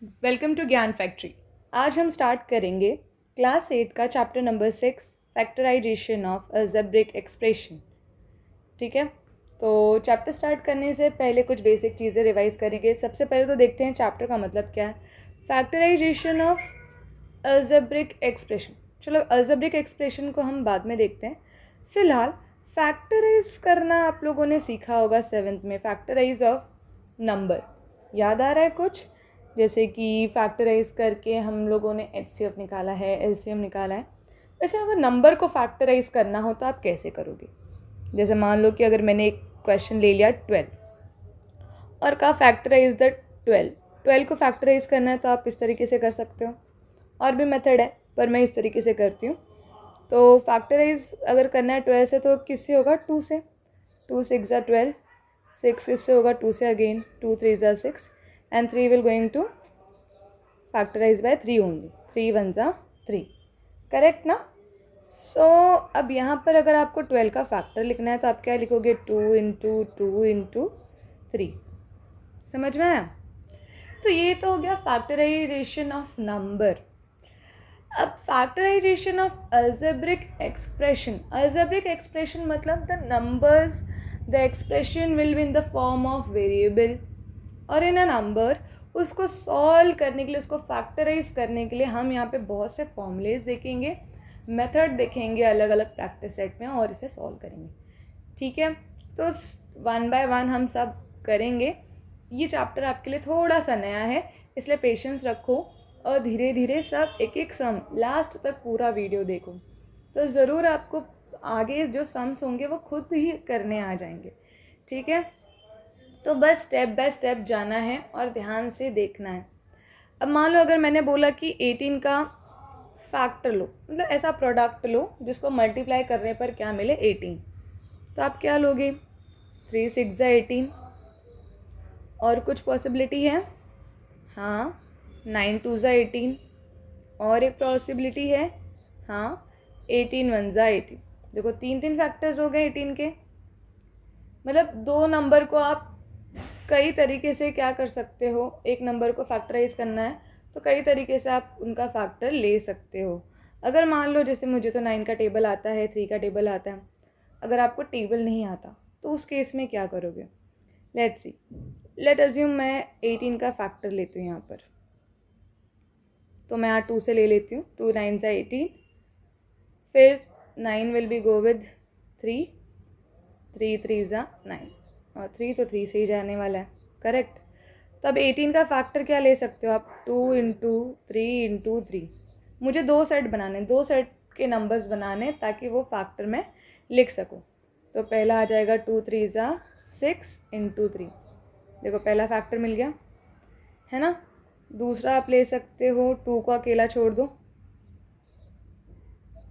Welcome to ज्ञान factory. आज हम स्टार्ट करेंगे क्लास 8 का chapter number 6 factorization of algebraic expression. ठीक है, तो चैप्टर स्टार्ट करने से पहले कुछ बेसिक चीज़ें रिवाइज करेंगे। सबसे पहले तो देखते हैं चैप्टर का मतलब क्या है। Factorization of algebraic expression. चलो अलजेब्रिक एक्सप्रेशन को हम बाद में देखते हैं। फिलहाल फैक्टराइज करना आप लोगों ने सीखा होगा 7th में। फैक्टराइज ऑफ नंबर याद आ रहा है कुछ? जैसे कि फैक्टराइज करके हम लोगों ने HCF निकाला है, LCM निकाला है। वैसे अगर नंबर को फैक्टराइज करना हो तो आप कैसे करोगे? जैसे मान लो कि अगर मैंने एक क्वेश्चन ले लिया 12 और कहा फैक्टराइज द 12 को फैक्टराइज करना है तो आप इस तरीके से कर सकते हो। और भी मेथड है पर मैं इस तरीके से करती हूँ। तो फैक्टराइज अगर करना है 12 से तो किससे होगा? 2 से। 2 6 ज़ा 12, 6 किससे होगा? 2 से अगेन, 2 3 ज़ा 6 and 3 will going to factorize by 3 only. 3 1 ज़ा 3, करेक्ट ना? अब यहाँ पर अगर आपको 12 का फैक्टर लिखना है तो आप क्या लिखोगे? 2 इंटू 2 इंटू 3। समझ में आया? तो ये तो हो गया फैक्टराइजेशन ऑफ नंबर। अब factorization of algebraic expression. Algebraic expression मतलब the numbers, the expression will be in the form of variable और इन अ नंबर। उसको सॉल्व करने के लिए, उसको फैक्टराइज करने के लिए हम यहाँ पे बहुत से फॉर्मूलेज देखेंगे, मेथड देखेंगे अलग अलग प्रैक्टिस सेट में और इसे सॉल्व करेंगे। ठीक है, तो 1 बाय 1 हम सब करेंगे। ये चैप्टर आपके लिए थोड़ा सा नया है इसलिए पेशेंस रखो और धीरे धीरे सब एक एक सम लास्ट तक पूरा वीडियो देखो तो ज़रूर आपको आगे जो सम्स होंगे वो खुद ही करने आ जाएंगे। ठीक है, तो बस स्टेप बाय स्टेप जाना है और ध्यान से देखना है। अब मान लो अगर मैंने बोला कि 18 का फैक्टर लो, मतलब ऐसा प्रोडक्ट लो जिसको मल्टीप्लाई करने पर क्या मिले? 18। तो आप क्या लोगे? 3 6 ज़ा 18 और कुछ पॉसिबिलिटी है? हाँ, 9 2 ज़ा 18 और एक पॉसिबिलिटी है? हाँ, 18 1 ज़ा 18। देखो तीन तीन फैक्टर्स हो गए 18 के। मतलब दो नंबर को आप कई तरीके से क्या कर सकते हो, एक नंबर को फैक्टराइज करना है तो कई तरीके से आप उनका फैक्टर ले सकते हो। अगर मान लो जैसे मुझे तो 9 का टेबल आता है, 3 का टेबल आता है, अगर आपको टेबल नहीं आता तो उस केस में क्या करोगे? लेट्स सी, लेट अज्यूम मैं 18 का फैक्टर लेती हूँ यहाँ पर। तो मैं यहाँ 2 से ले लेती हूँ, 2 9 ज़ा 18, फिर 9 विल बी गो विद 3, 3 3 ज़ा 9 और 3 तो 3 से ही जाने वाला है, करेक्ट। तब 18 का फैक्टर क्या ले सकते हो आप? 2 इंटू 3 इंटू 3। मुझे दो सेट बनाने, दो सेट के नंबर्स बनाने ताकि वो फैक्टर मैं लिख सकूँ। तो पहला आ जाएगा 2 3 ज़ा 6 इंटू 3। देखो पहला फैक्टर मिल गया है ना। दूसरा आप ले सकते हो, 2 को अकेला छोड़ दो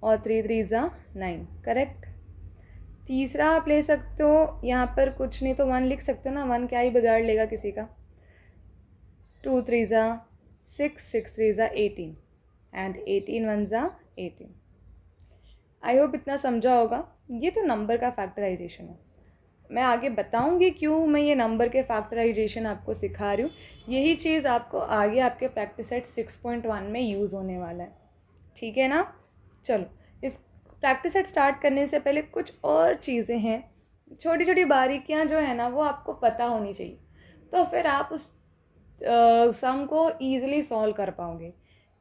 और 3 3 ज़ा 9, करेक्ट। तीसरा आप ले सकते हो, यहाँ पर कुछ नहीं तो 1 लिख सकते हो ना, 1 क्या ही बिगाड़ लेगा किसी का। 2 3 ज़ा 6, 6 3 ज़ा 18 एंड 18 1 ज़ा 18। आई होप इतना समझा होगा। ये तो नंबर का फैक्टराइजेशन है। मैं आगे बताऊंगी क्यों मैं ये नंबर के फैक्टराइजेशन आपको सिखा रही हूँ। यही चीज़ आपको आगे आपके प्रैक्टिस सेट 6.1 में यूज़ होने वाला है। ठीक है ना? चलो, इस प्रैक्टिस सेट स्टार्ट करने से पहले कुछ और चीज़ें हैं, छोटी छोटी बारीकियाँ जो है ना वो आपको पता होनी चाहिए, तो फिर आप उस सम को ईजिली सॉल्व कर पाओगे।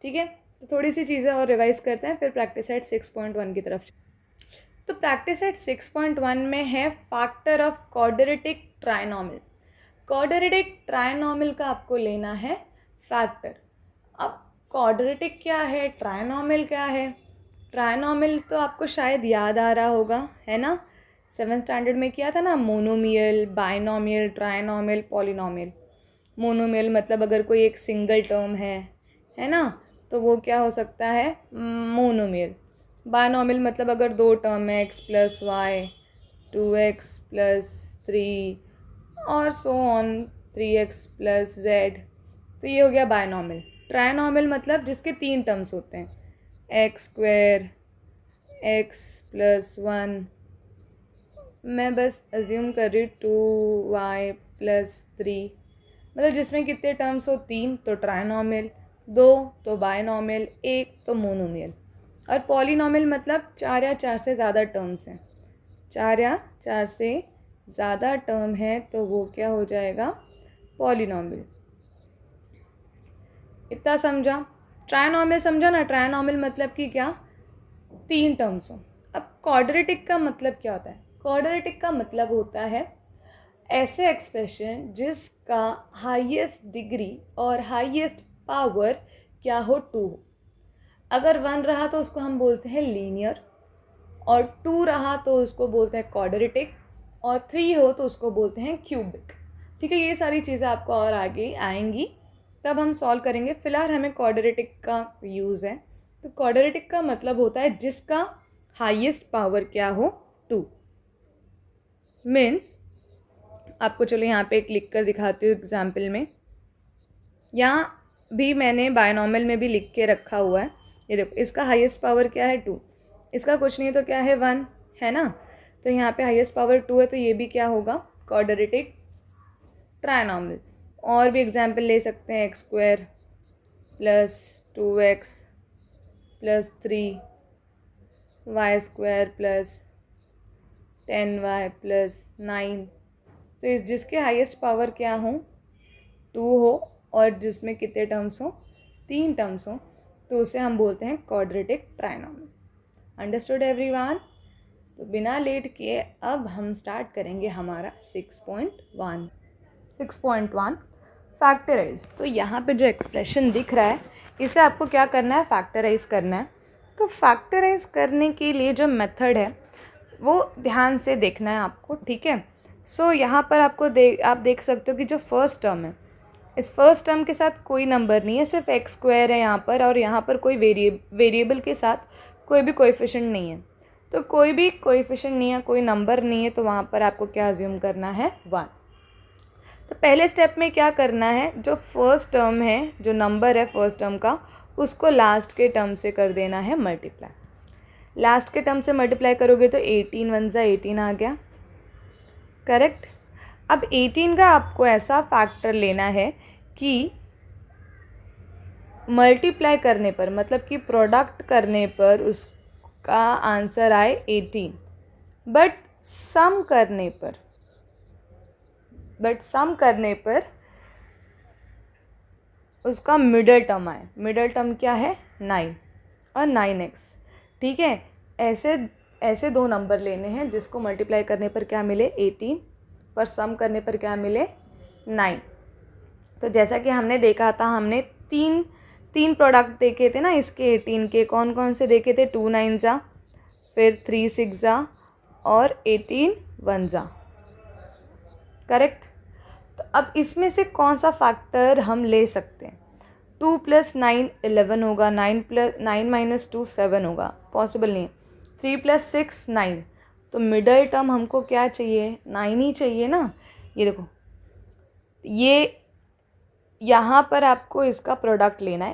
ठीक है, तो थोड़ी सी चीज़ें और रिवाइज करते हैं फिर प्रैक्टिस सेट 6.1 की तरफ। तो प्रैक्टिस सेट 6.1 में है factor of quadratic trinomial. Quadratic trinomial का आपको लेना है फैक्टर। अब क्वाड्रेटिक क्या है, ट्राइनोमियल क्या है? ट्राइनोमियल तो आपको शायद याद आ रहा होगा, है ना? 7th स्टैंडर्ड में किया था ना, monomial, binomial, trinomial, polynomial. Monomial मतलब अगर कोई एक सिंगल टर्म है ना, तो वो क्या हो सकता है? मोनोमियल। बाइनोमियल मतलब अगर दो टर्म है, x plus Y, 2x plus 3 और so on 3x plus Z, तो ये हो गया बाइनोमियल। ट्राइनोमियल मतलब जिसके तीन टर्म्स होते हैं, एक्स स्क्वायर, x प्लस 1, मैं बस अज्यूम कर रही हूँ 2y प्लस 3 मतलब जिसमें कितने टर्म्स हो, 3 तो ट्राइनोमियल, 2 तो बायनोमियल, 1 तो मोनोमियल। और पॉलिनोमियल मतलब 4 या 4 से ज़्यादा टर्म्स हैं, 4 या 4 से ज़्यादा टर्म है तो वो क्या हो जाएगा, पॉलिनोमियल। इतना समझा। ट्राइनोमियल समझा ना, ट्राइनोमियल मतलब कि क्या, 3 टर्म्स हो। अब क्वाड्रेटिक का मतलब क्या होता है, क्वाड्रेटिक का मतलब होता है ऐसे एक्सप्रेशन जिसका हाईएस्ट डिग्री और हाईएस्ट पावर क्या हो, 2 हो। अगर 1 रहा तो उसको हम बोलते हैं लीनियर, और 2 रहा तो उसको बोलते हैं क्वाड्रेटिक, और 3 हो तो उसको बोलते हैं क्यूबिक। ठीक है, ये सारी चीज़ें आपको और आगे आएंगी तब हम सॉल्व करेंगे। फिलहाल हमें क्वाड्रेटिक का यूज़ है। तो क्वाड्रेटिक का मतलब होता है जिसका हाईएस्ट पावर क्या हो, 2। मीन्स आपको चलो यहाँ पे एक लिख कर दिखाती हूँ एग्जाम्पल में। यहाँ भी मैंने बायनॉमियल में भी लिख के रखा हुआ है। ये देखो, इसका हाईएस्ट पावर क्या है, 2। इसका कुछ नहीं है तो क्या है, 1 है ना। तो यहाँ पे हाईएस्ट पावर 2 है तो ये भी क्या होगा, क्वाड्रेटिक ट्राइनोमियल। और भी एग्जाम्पल ले सकते हैं, x² plus 2x plus 3 y² plus 10y plus 9। तो इस जिसके हाईएस्ट पावर क्या हो, 2 हो, और जिसमें कितने टर्म्स हो, 3 टर्म्स हो, तो उसे हम बोलते हैं क्वाड्रेटिक ट्राइनोमियल। Understood everyone. तो बिना लेट किए अब हम स्टार्ट करेंगे हमारा 6.1 फैक्टराइज। तो यहाँ पे जो एक्सप्रेशन दिख रहा है इसे आपको क्या करना है, फैक्टराइज करना है। तो फैक्टराइज करने के लिए जो मेथड है वो ध्यान से देखना है आपको, ठीक है। सो यहाँ पर आपको आप देख सकते हो कि जो फर्स्ट टर्म है, इस फर्स्ट टर्म के साथ कोई नंबर नहीं है, सिर्फ x² है यहाँ पर, और यहाँ पर कोई वेरिएबल के साथ कोई भी कोएफिशिएंट नहीं है। तो कोई भी कोएफिशिएंट नहीं है, कोई नंबर नहीं है, तो वहाँ पर आपको क्या अज्यूम करना है, 1। तो पहले स्टेप में क्या करना है, जो फर्स्ट टर्म है, जो नंबर है फर्स्ट टर्म का, उसको लास्ट के टर्म से कर देना है मल्टीप्लाई। लास्ट के टर्म से मल्टीप्लाई करोगे तो 18 1 ज़ा 18 आ गया, करेक्ट। अब 18 का आपको ऐसा फैक्टर लेना है कि मल्टीप्लाई करने पर, मतलब कि प्रोडक्ट करने पर उसका आंसर आए 18, बट सम करने पर उसका मिडल टर्म आए। मिडल टर्म क्या है, 9 और 9x। ठीक है, ऐसे 2 नंबर लेने हैं जिसको मल्टीप्लाई करने पर क्या मिले, 18, पर सम करने पर क्या मिले, 9। तो जैसा कि हमने देखा था, हमने तीन प्रोडक्ट देखे थे ना इसके 18 के। कौन कौन से देखे थे, 2 9 ज़ा, फिर 3 6 ज़ा, और 18 1 ज़ा, करेक्ट। तो अब इसमें से कौन सा फैक्टर हम ले सकते हैं, 2 + 9 11 होगा, 9 - 2 7 होगा, पॉसिबल नहीं है। 3 + 6 9, तो मिडल टर्म हमको क्या चाहिए, 9 ही चाहिए ना। ये देखो, ये यहाँ पर आपको इसका प्रोडक्ट लेना है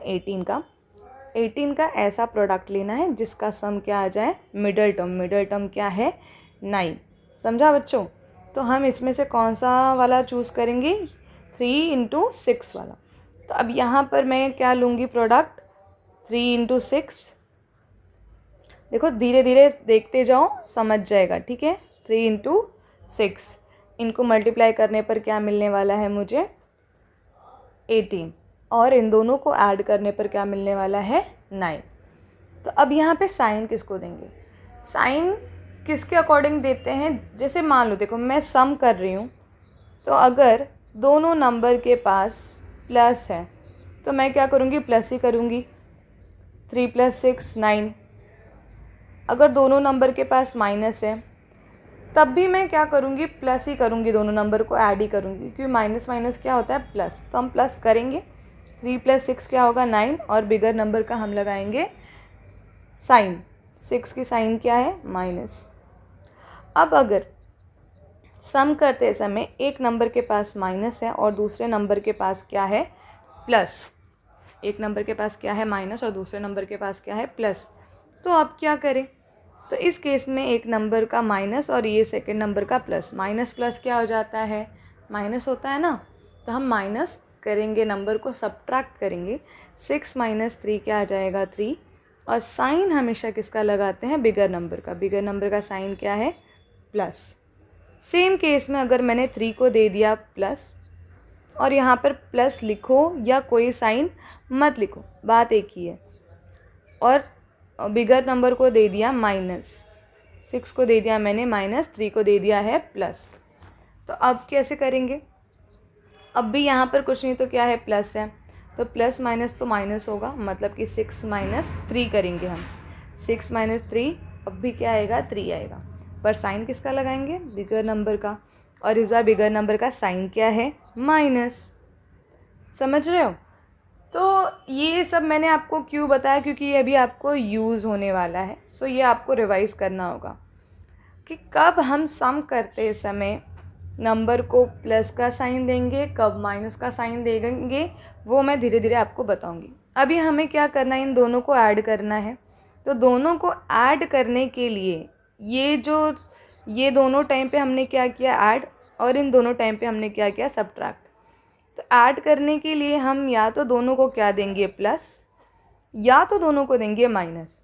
18 का ऐसा प्रोडक्ट लेना है जिसका सम क्या आ जाए, मिडल टर्म क्या है, 9। समझा बच्चों। तो हम इसमें से कौन सा वाला चूज़ करेंगे, 3 × 6 वाला। तो अब यहाँ पर मैं क्या लूँगी, प्रोडक्ट 3 × 6। देखो धीरे धीरे देखते जाओ, समझ जाएगा, ठीक है। 3 × 6, इनको मल्टीप्लाई करने पर क्या मिलने वाला है मुझे, 18, और इन दोनों को ऐड करने पर क्या मिलने वाला है, 9। तो अब यहाँ पे साइन किसको देंगे, साइन किसके अकॉर्डिंग देते हैं। जैसे मान लो, देखो मैं सम कर रही हूँ, तो अगर दोनों नंबर के पास प्लस है तो मैं क्या करूँगी, प्लस ही करूँगी। 3 + 6 9। अगर दोनों नंबर के पास माइनस है तब भी मैं क्या करूँगी, प्लस ही करूँगी, दोनों नंबर को ऐड ही करूँगी, क्योंकि माइनस माइनस क्या होता है, प्लस। तो हम प्लस करेंगे। 3 + 6 क्या होगा, 9, और बिगर नंबर का हम लगाएंगे साइन। 6 की साइन क्या है, माइनस। अब अगर सम करते समय एक नंबर के पास माइनस है और दूसरे नंबर के पास क्या है, प्लस। एक नंबर के पास क्या है, माइनस, और दूसरे नंबर के पास क्या है, प्लस। तो अब क्या करें, तो इस केस में एक नंबर का माइनस और ये सेकंड नंबर का प्लस। माइनस प्लस क्या हो जाता है, माइनस होता है ना। तो हम माइनस करेंगे, नंबर को सब्ट्रैक्ट करेंगे। 6 माइनस 3 क्या आ जाएगा 3। और साइन हमेशा किसका लगाते हैं, बिगर नंबर का। बिगर नंबर का साइन क्या है, प्लस। सेम केस में अगर मैंने 3 को दे दिया प्लस, और यहाँ पर प्लस लिखो या कोई साइन मत लिखो, बात एक ही है। और बिगर नंबर को दे दिया माइनस, 6 को दे दिया मैंने माइनस, 3 को दे दिया है प्लस। तो अब कैसे करेंगे, अब भी यहाँ पर कुछ नहीं तो क्या है, प्लस है, तो प्लस माइनस तो माइनस होगा, मतलब कि 6 माइनस 3 करेंगे हम। 6 माइनस 3 अब भी क्या आएगा, 3 आएगा। पर साइन किसका लगाएंगे, बिगर नंबर का। और इस बार बिगर नंबर का साइन क्या है, माइनस। समझ रहे हो। तो ये सब मैंने आपको क्यों बताया, क्योंकि ये अभी आपको यूज़ होने वाला है। सो ये आपको रिवाइज़ करना होगा कि कब हम सम करते समय नंबर को प्लस का साइन देंगे, कब माइनस का साइन देंगे, वो मैं धीरे धीरे आपको बताऊंगी। अभी हमें क्या करना है, इन दोनों को ऐड करना है। तो दोनों को ऐड करने के लिए ये दोनों टाइम पे हमने क्या किया, ऐड, और इन दोनों टाइम पे हमने क्या किया, सब्ट्रैक्ट। तो ऐड करने के लिए हम या तो दोनों को क्या देंगे, प्लस, या तो दोनों को देंगे माइनस।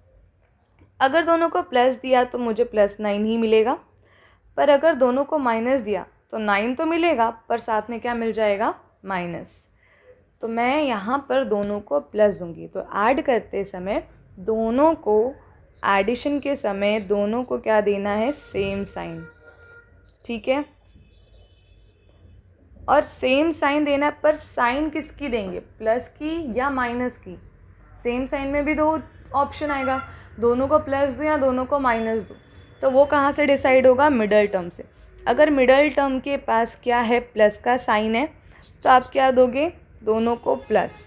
अगर दोनों को प्लस दिया तो मुझे +9 ही मिलेगा, पर अगर दोनों को माइनस दिया तो 9 तो मिलेगा, पर साथ में क्या मिल जाएगा, माइनस। तो मैं यहाँ पर दोनों को प्लस दूंगी। तो ऐड करते समय दोनों को, एडिशन के समय दोनों को क्या देना है, सेम साइन। ठीक है, और सेम साइन देना, पर साइन किसकी देंगे, प्लस की या माइनस की। सेम साइन में भी 2 ऑप्शन आएगा, दोनों को प्लस दो या दोनों को माइनस दो। तो वो कहाँ से डिसाइड होगा, मिडल टर्म से। अगर मिडल टर्म के पास क्या है, प्लस का साइन है, तो आप क्या दोगे, दोनों को प्लस।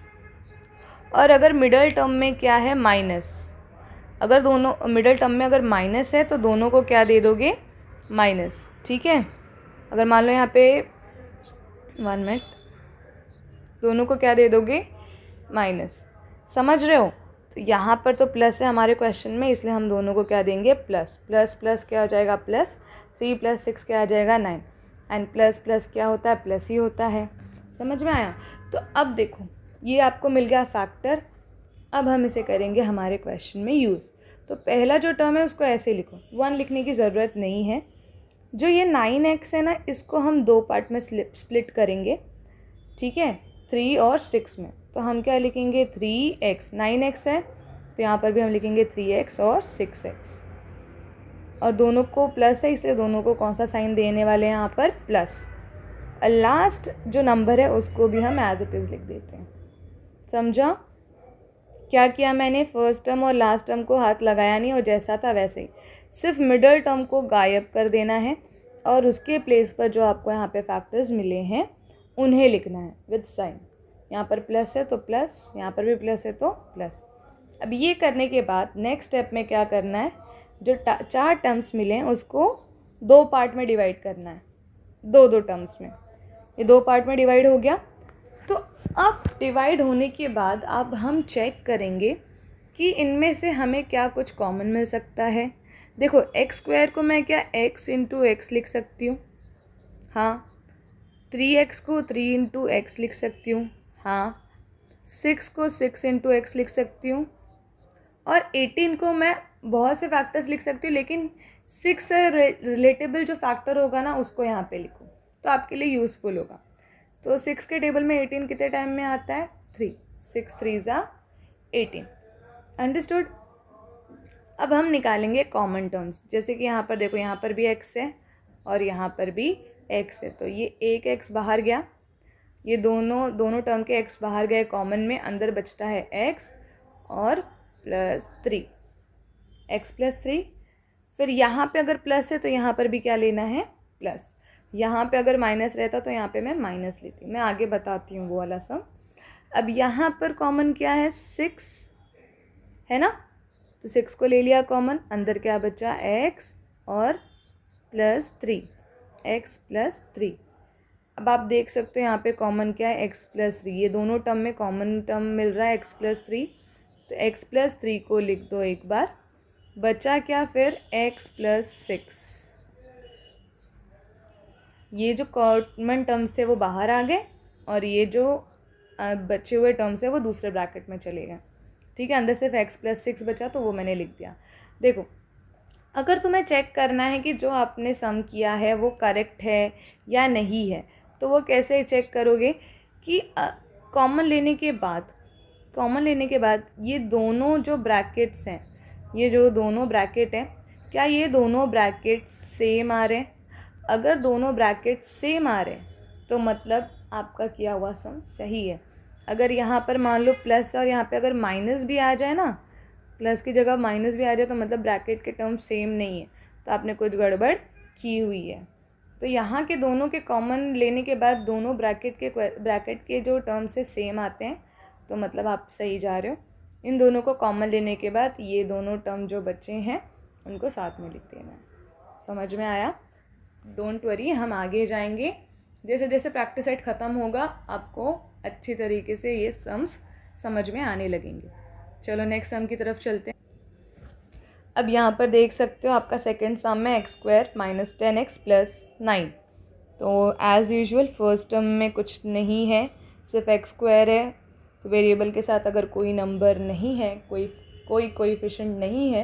और अगर मिडल टर्म में क्या है, माइनस, अगर दोनों मिडल टर्म में अगर माइनस है तो दोनों को क्या दे दोगे, माइनस। ठीक है, अगर मान लो यहाँ पे 1 मिनट, दोनों को क्या दे दोगे, माइनस। समझ रहे हो। तो यहाँ पर तो प्लस है हमारे क्वेश्चन में, इसलिए हम दोनों को क्या देंगे, प्लस। प्लस प्लस क्या हो जाएगा, प्लस। 3 + 6 क्या आ जाएगा, 9। एंड प्लस प्लस क्या होता है, प्लस ही होता है। समझ में आया। तो अब देखो, ये आपको मिल गया फैक्टर। अब हम इसे करेंगे हमारे क्वेश्चन में यूज़। तो पहला जो टर्म है उसको ऐसे लिखो, 1 लिखने की ज़रूरत नहीं है। जो ये 9x है ना, इसको हम 2 पार्ट में स्प्लिट करेंगे। ठीक है, 3 और 6 में। तो हम क्या लिखेंगे, 3x, 9x है तो यहाँ पर भी हम लिखेंगे 3x और 6x। और दोनों को प्लस है, इसलिए दोनों को कौन सा साइन देने वाले हैं, यहाँ पर प्लस। और लास्ट जो नंबर है उसको भी हम एज इट इज़ लिख देते हैं। समझा। क्या किया मैंने, फर्स्ट टर्म और लास्ट टर्म को हाथ लगाया नहीं, और जैसा था वैसे ही, सिर्फ मिडल टर्म को गायब कर देना है, और उसके प्लेस पर जो आपको यहाँ पे फैक्टर्स मिले हैं उन्हें लिखना है विद साइन। यहाँ पर प्लस है तो प्लस, यहाँ पर भी प्लस है तो प्लस। अब ये करने के बाद नेक्स्ट स्टेप में क्या करना है, जो 4 टर्म्स मिले हैं उसको 2 पार्ट में डिवाइड करना है, 2 टर्म्स में। ये 2 पार्ट में डिवाइड हो गया। तो अब डिवाइड होने के बाद अब हम चेक करेंगे कि इनमें से हमें क्या कुछ कॉमन मिल सकता है। देखो, x² को मैं क्या x × x लिख सकती हूँ, हाँ। 3x को 3 × x लिख सकती हूँ, हाँ। 6 को 6 × x लिख सकती हूँ, और 18 को मैं बहुत से फैक्टर्स लिख सकती हूँ, लेकिन 6 से रिलेटेबल जो फैक्टर होगा ना उसको यहाँ पे लिखो, तो आपके लिए यूज़फुल होगा। तो 6 के टेबल में 18 कितने टाइम में आता है, 3। 6 3 = 18। अंडरस्टूड। अब हम निकालेंगे कॉमन टर्म्स। जैसे कि यहाँ पर देखो, यहाँ पर भी x है और यहाँ पर भी x है, तो ये एक x बाहर गया, ये दोनों टर्म के x बाहर गए कॉमन में, अंदर बचता है x और +3, x + 3। फिर यहाँ पे अगर प्लस है तो यहाँ पर भी क्या लेना है, प्लस। यहाँ पे अगर माइनस रहता तो यहाँ पे मैं माइनस लेती, मैं आगे बताती हूँ वो वाला सम। अब यहाँ पर कॉमन क्या है, 6 है ना, तो 6 को ले लिया कॉमन, अंदर क्या बचा, x और +3, x + 3। अब आप देख सकते हो यहाँ पे कॉमन क्या है, x + 3। ये दोनों टर्म में कॉमन टर्म मिल रहा है x + 3, तो x + 3 को लिख दो एक बार। बचा क्या फिर, x + 6। ये जो कॉमन टर्म्स थे वो बाहर आ गए, और ये जो बचे हुए टर्म्स है वो दूसरे ब्रैकेट में चले गए। ठीक है, अंदर सिर्फ x+6 बचा तो वो मैंने लिख दिया। देखो, अगर तुम्हें चेक करना है कि जो आपने सम किया है वो करेक्ट है या नहीं है, तो वो कैसे चेक करोगे कि कॉमन लेने के बाद ये दोनों जो ब्रैकेट्स हैं, ये जो दोनों ब्रैकेट हैं, क्या ये दोनों ब्रैकेट सेम आ रहे हैं? अगर दोनों ब्रैकेट सेम आ रहे हैं तो मतलब आपका किया हुआ सम सही है। अगर यहाँ पर मान लो प्लस और यहाँ पे अगर माइनस भी आ जाए ना, प्लस की जगह माइनस भी आ जाए, तो मतलब ब्रैकेट के टर्म सेम नहीं है, तो आपने कुछ गड़बड़ की हुई है। तो यहाँ के दोनों के कॉमन लेने के बाद दोनों ब्रैकेट के जो टर्म से सेम आते हैं, तो मतलब आप सही जा रहे हो। इन दोनों को कॉमन लेने के बाद ये दोनों टर्म जो बचे हैं उनको साथ में लिख देना है। समझ में आया? डोंट वरी, हम आगे जाएंगे। जैसे जैसे प्रैक्टिस सेट ख़त्म होगा आपको अच्छी तरीके से ये सम्स समझ में आने लगेंगे। चलो नेक्स्ट सम की तरफ चलते हैं। अब यहाँ पर देख सकते हो आपका सेकंड सम है x² - 10x + 9। तो एज़ यूजुअल फर्स्ट टर्म में कुछ नहीं है, सिर्फ x² है। तो वेरिएबल के साथ अगर कोई नंबर नहीं है, कोई कोएफिशिएंट नहीं है,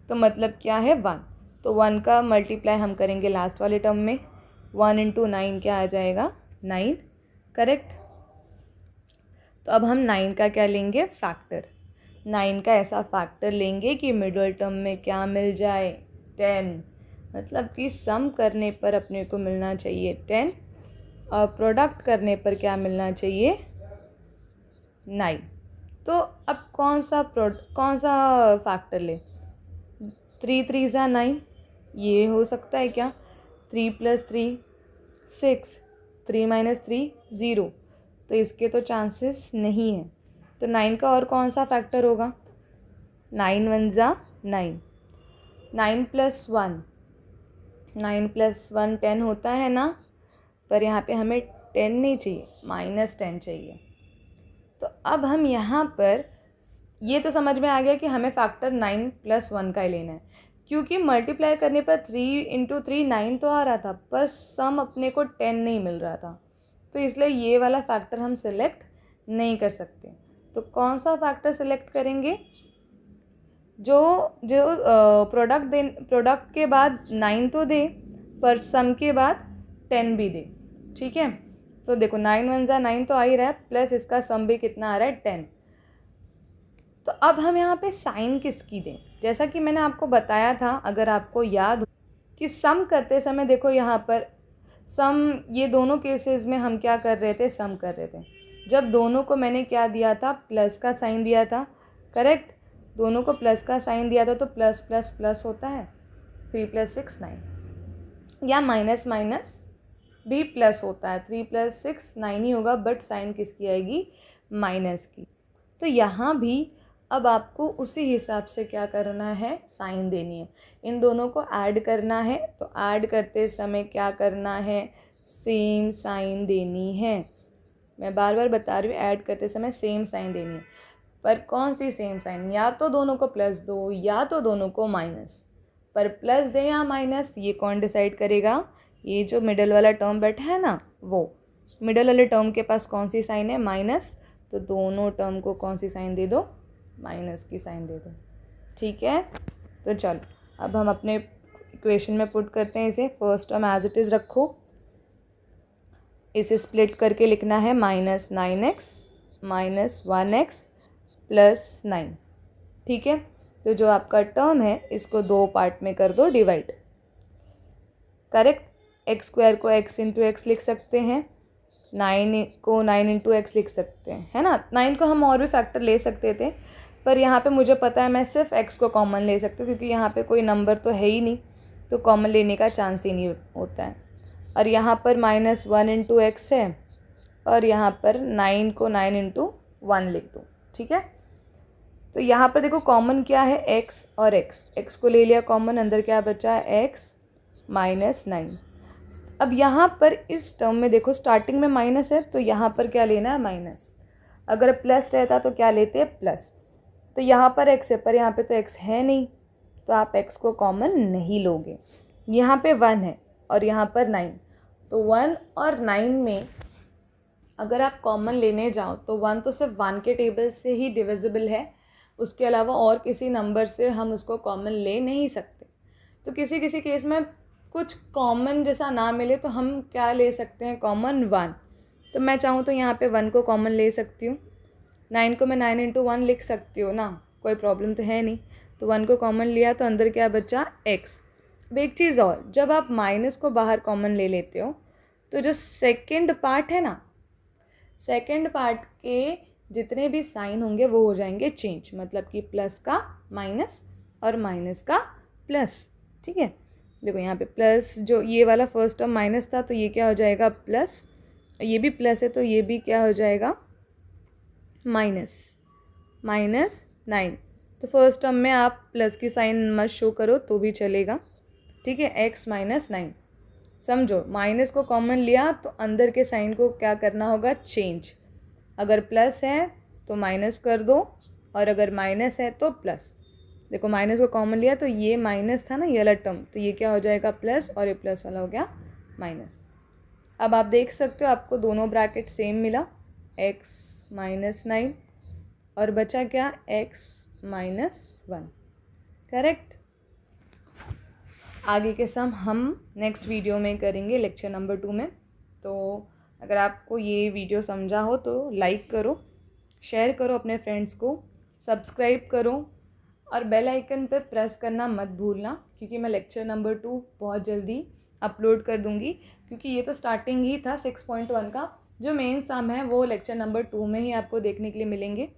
तो मतलब क्या है 1। तो 1 का मल्टीप्लाई हम करेंगे लास्ट वाले टर्म में। 1 × 9 क्या आ जाएगा? 9, करेक्ट। तो अब हम 9 का क्या लेंगे? फैक्टर। 9 का ऐसा फैक्टर लेंगे कि मिडल टर्म में क्या मिल जाए? 10। मतलब कि सम करने पर अपने को मिलना चाहिए 10 और प्रोडक्ट करने पर क्या मिलना चाहिए? 9। तो अब कौन सा फैक्टर ले? 3 3 × 9, ये हो सकता है क्या? 3 + 3 6, 3 - 3 0। तो इसके तो चांसेस नहीं है। तो 9 का और कौन सा फैक्टर होगा? 9 × 1 = 9, 9 + 1, 9 + 1 10 होता है ना, पर यहाँ पे हमें 10 नहीं चाहिए, -10 चाहिए। तो अब हम यहाँ पर ये तो समझ में आ गया कि हमें फैक्टर 9 + 1 का ही लेना है, क्योंकि मल्टीप्लाई करने पर 3 × 3 9 तो आ रहा था, पर सम अपने को 10 नहीं मिल रहा था। तो इसलिए ये वाला फैक्टर हम सिलेक्ट नहीं कर सकते। तो कौन सा फैक्टर सिलेक्ट करेंगे? जो प्रोडक्ट के बाद 9 तो दे, पर सम के बाद 10 भी दे। ठीक है, तो देखो 9 × 1 = 9 तो आ ही रहा है, प्लस इसका सम भी कितना आ रहा है? 10। तो अब हम यहाँ पे साइन किसकी दें? जैसा कि मैंने आपको बताया था, अगर आपको याद हो कि सम करते समय देखो यहाँ पर सम, ये दोनों केसेस में हम क्या कर रहे थे? सम कर रहे थे। जब दोनों को मैंने क्या दिया था? प्लस का साइन दिया था, करेक्ट। दोनों को प्लस का साइन दिया था तो प्लस प्लस प्लस होता है। 3 + 6 9, या माइनस माइनस भी प्लस होता है। 3 + 6 9 ही होगा, बट साइन किसकी आएगी? माइनस की। तो यहाँ भी अब आपको उसी हिसाब से क्या करना है? साइन देनी है। इन दोनों को ऐड करना है, तो ऐड करते समय क्या करना है? सेम साइन देनी है। मैं बार बार बता रही हूँ, ऐड करते समय सेम साइन देनी है। पर कौन सी सेम साइन? या तो दोनों को प्लस दो या तो दोनों को माइनस। पर प्लस दें या माइनस, ये कौन डिसाइड करेगा? ये जो मिडल वाला टर्म बैठा है ना, वो मिडल वाले टर्म के पास कौन सी साइन है? माइनस। तो दोनों टर्म को कौन सी साइन दे दो? माइनस की साइन दे दो। ठीक है, तो चलो अब हम अपने इक्वेशन में पुट करते हैं इसे। First term as it is रखो, इसे स्प्लिट करके लिखना है -9x - 1x + 9। ठीक है, तो जो आपका टर्म है इसको 2 पार्ट में कर दो डिवाइड, करेक्ट। x² को x × x लिख सकते हैं, 9 को 9 × x लिख सकते हैं, है ना। 9 को हम और भी फैक्टर ले सकते थे, पर यहाँ पे मुझे पता है मैं सिर्फ x को कॉमन ले सकती हूँ, क्योंकि यहाँ पे कोई नंबर तो है ही नहीं, तो कॉमन लेने का चांस ही नहीं होता है। और यहाँ पर -1 × x है, और यहाँ पर 9 को 9 × 1 लिख दो। ठीक है, तो यहाँ पर देखो कॉमन क्या है? x और x को ले लिया कॉमन, अंदर क्या बचा? x - 9। अब यहाँ पर इस टर्म में देखो स्टार्टिंग में माइनस है, तो यहाँ पर क्या लेना है? माइनस। अगर प्लस रहता तो क्या लेते? प्लस। तो यहाँ पर x है, पर यहाँ पे तो x है नहीं, तो आप x को कॉमन नहीं लोगे। यहाँ पे 1 है और यहाँ पर 9, तो 1 और 9 में अगर आप कॉमन लेने जाओ तो 1 तो सिर्फ 1 के टेबल से ही डिविजिबल है, उसके अलावा और किसी नंबर से हम उसको कॉमन ले नहीं सकते। तो किसी किसी केस में कुछ कॉमन जैसा ना मिले तो हम क्या ले सकते हैं, कॉमन 1। तो मैं चाहूँ तो यहाँ पे 1 को कॉमन ले सकती हूँ। 9 को मैं 9 इंटू 1 लिख सकती हूँ ना, कोई प्रॉब्लम तो है नहीं। तो 1 को कॉमन लिया तो अंदर क्या बचा, x। अब एक चीज़ और, जब आप माइनस को बाहर कॉमन ले लेते हो तो जो सेकेंड पार्ट है ना, सेकेंड पार्ट के जितने भी साइन होंगे वो हो जाएंगे चेंज, मतलब कि प्लस का माइनस और माइनस का प्लस। ठीक है, देखो यहाँ पे प्लस, जो ये वाला फर्स्ट टर्म माइनस था तो ये क्या हो जाएगा प्लस, ये भी प्लस है तो ये भी क्या हो जाएगा माइनस, -9। तो फर्स्ट टर्म में आप प्लस की साइन मत शो करो तो भी चलेगा। ठीक है, x -9। समझो, माइनस को कॉमन लिया तो अंदर के साइन को क्या करना होगा, चेंज। अगर प्लस है तो माइनस कर दो और अगर माइनस है तो प्लस। देखो माइनस को कॉमन लिया तो ये माइनस था ना, ये वाला टर्म, तो ये क्या हो जाएगा प्लस और ये प्लस वाला हो गया माइनस। अब आप देख सकते हो आपको दोनों ब्रैकेट सेम मिला, x -9 और बचा क्या, x -1। करेक्ट। आगे के सम हम नेक्स्ट वीडियो में करेंगे, लेक्चर नंबर 2 में। तो अगर आपको ये वीडियो समझा हो तो लाइक करो, शेयर करो अपने फ्रेंड्स को, सब्सक्राइब करो और बेल आइकन पर प्रेस करना मत भूलना, क्योंकि मैं लेक्चर नंबर 2 बहुत जल्दी अपलोड कर दूँगी। क्योंकि ये तो स्टार्टिंग ही था 6.1 का, जो मेन सम है वो लेक्चर नंबर 2 में ही आपको देखने के लिए मिलेंगे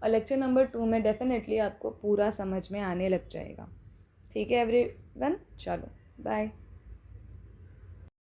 और लेक्चर नंबर 2 में डेफिनेटली आपको पूरा समझ में आने लग जाएगा। ठीक है एवरीवन, चलो बाय।